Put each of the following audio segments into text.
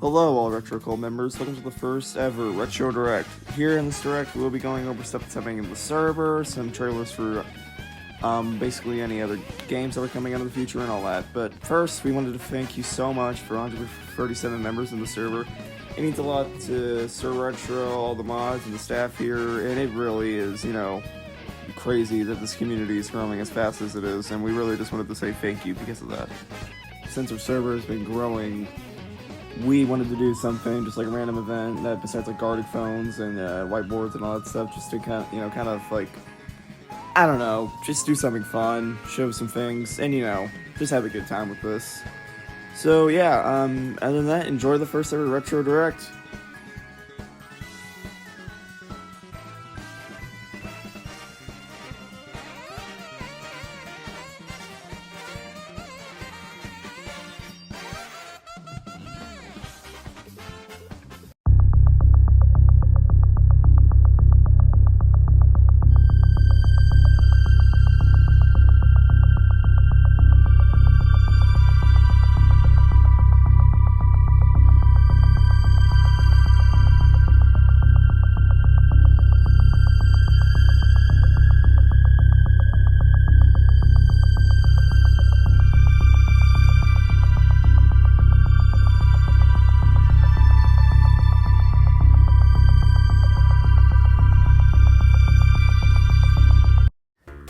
Hello, all RetroCold members. Welcome to the first ever Retro Direct. Here in this Direct, we'll be going over stuff that's happening in the server, some trailers for basically any other games that are coming out in the future and all that. But first, we wanted to thank you so much for 137 members in the server. It means a lot to Sir Retro, all the mods, and the staff here, and it really is, crazy that this community is growing as fast as it is, and we really just wanted to say thank you because of that. Since our server has been growing, we wanted to do something, just like a random event, that besides like guarded phones and whiteboards and all that stuff, just to kind of like, I don't know, just do something fun, show some things, and just have a good time with this. So yeah, other than that, enjoy the first ever Retro Direct.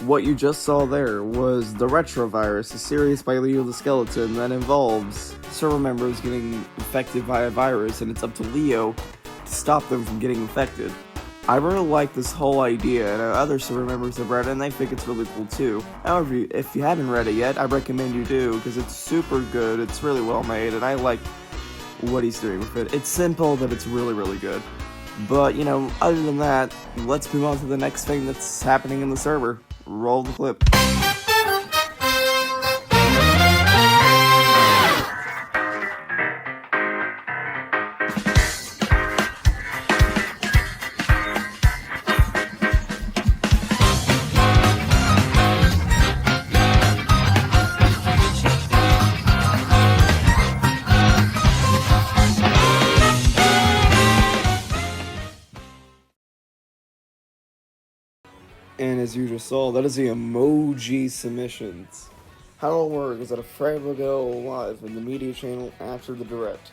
What you just saw there was the Retrovirus, a series by Leo the Skeleton that involves server members getting infected by a virus, and it's up to Leo to stop them from getting infected. I really like this whole idea, and other server members have read it, and they think it's really cool too. However, if you haven't read it yet, I recommend you do, because it's super good, it's really well made, and I like what he's doing with it. It's simple, but it's really, really good. But, other than that, let's move on to the next thing that's happening in the server. Roll the clip. And as you just saw, that is the emoji submissions. How it'll work is that a thread will go live in the media channel after the direct.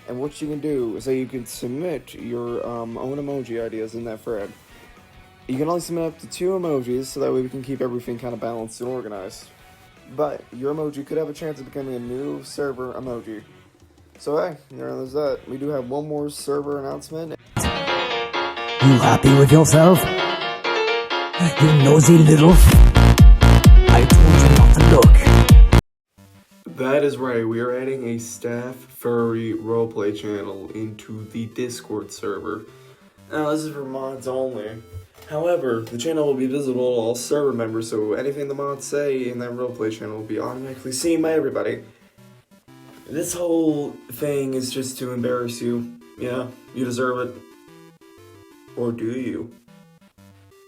And what you can do is that you can submit your own emoji ideas in that thread. You can only submit up to 2 emojis, so that way we can keep everything kind of balanced and organized. But your emoji could have a chance of becoming a new server emoji. So hey, there's that. We do have one more server announcement. You happy with yourself? You nosy little I told you not to look. That is right, we are adding a staff furry roleplay channel into the Discord server. Now this is for mods only. However, the channel will be visible to all server members, so anything the mods say in that roleplay channel will be automatically seen by everybody. This whole thing is just to embarrass you. Yeah, you deserve it. Or do you?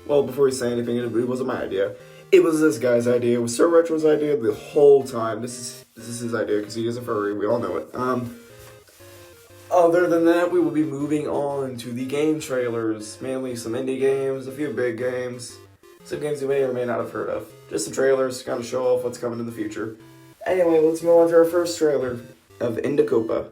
Well, before you say anything, it wasn't my idea. It was this guy's idea. It was Sir Retro's idea the whole time. This is his idea because he is a furry. We all know it. Other than that, we will be moving on to the game trailers. Mainly some indie games, a few big games, some games you may or may not have heard of. Just some trailers to kind of show off what's coming in the future. Anyway, let's move on to our first trailer of Indicopa.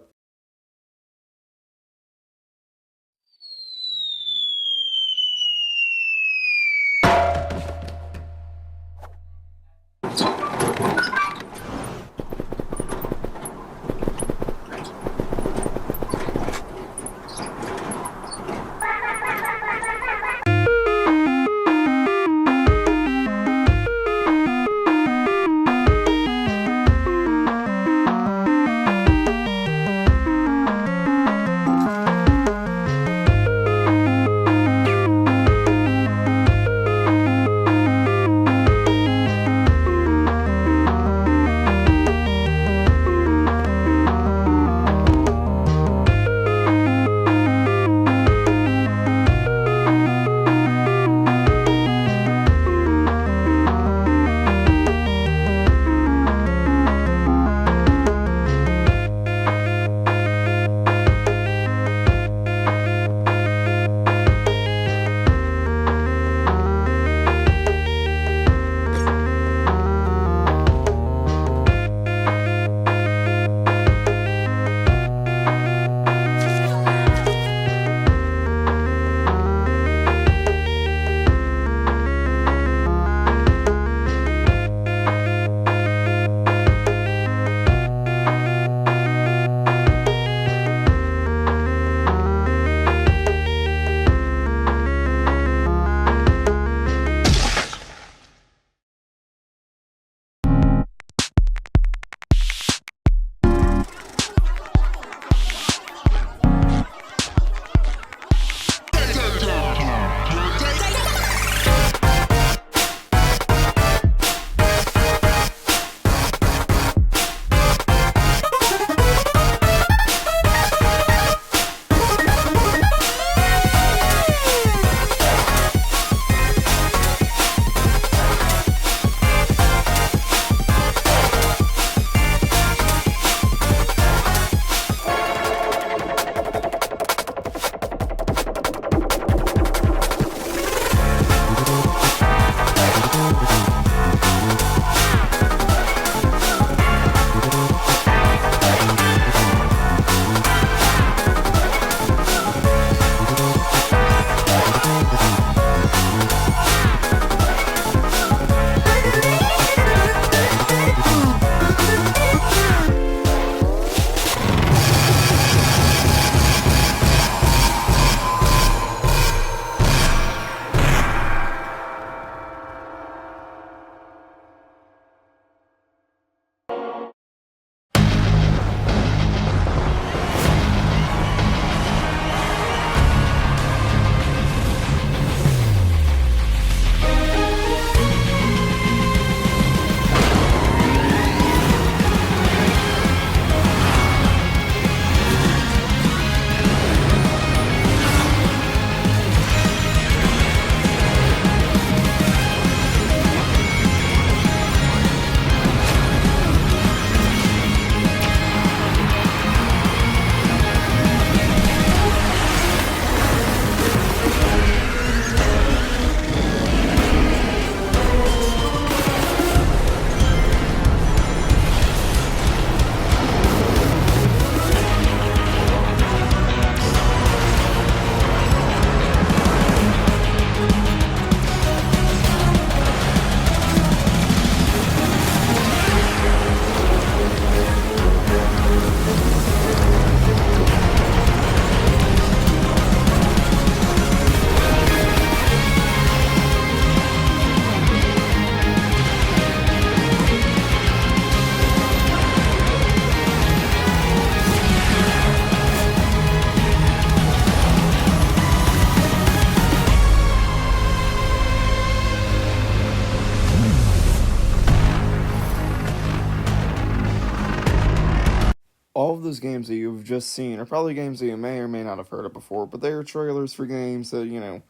All of those games that you've just seen are probably games that you may or may not have heard of before, but they are trailers for games that,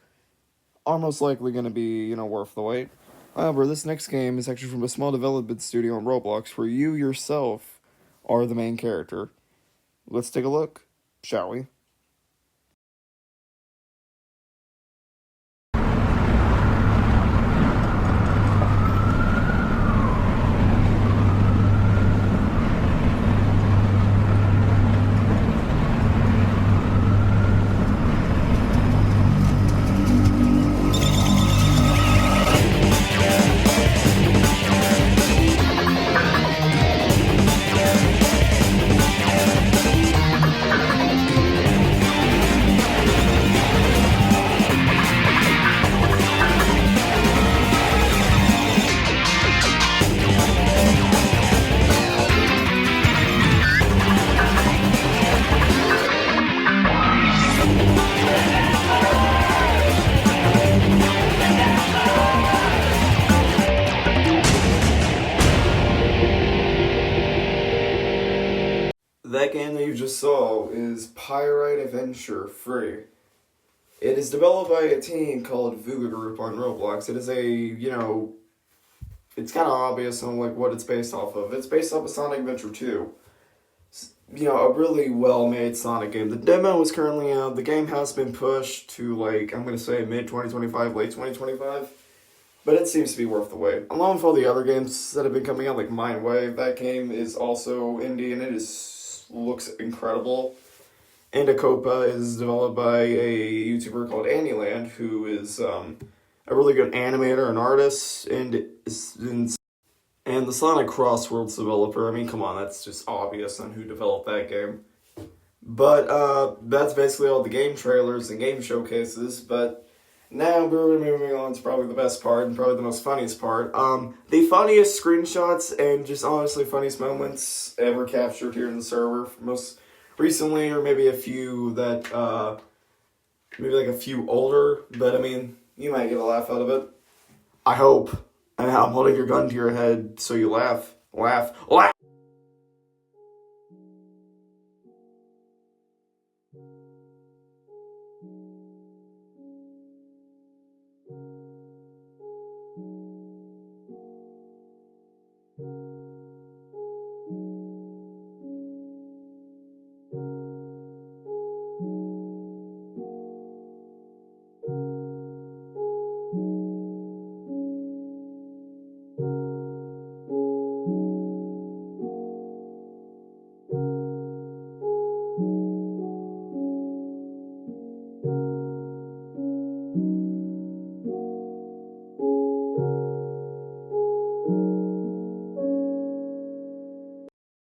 are most likely going to be, worth the wait. However, this next game is actually from a small development studio on Roblox where you yourself are the main character. Let's take a look, shall we? That game that you just saw is Pyrite Adventure Free. It is developed by a team called Vuga Group on Roblox. It is it's kind of obvious on like what it's based off of. It's based off of Sonic Adventure 2. A really well-made Sonic game. The demo is currently out. The game has been pushed to like, I'm going to say mid-2025, late 2025. But it seems to be worth the wait. Along with all the other games that have been coming out, like Mind Wave, that game is also indie and looks incredible. Indicopa is developed by a YouTuber called Annieland, who is a really good animator and artist, and the Sonic Crossworlds developer. I mean, come on, that's just obvious on who developed that game. But that's basically all the game trailers and game showcases. But now we're moving on to probably the best part and probably the most funniest part. The funniest screenshots and just honestly funniest moments ever captured here in the server. Most recently, or maybe a few that, maybe like a few older, but I mean, you might get a laugh out of it. I hope. And I'm holding your gun to your head so you laugh. Laugh. Laugh!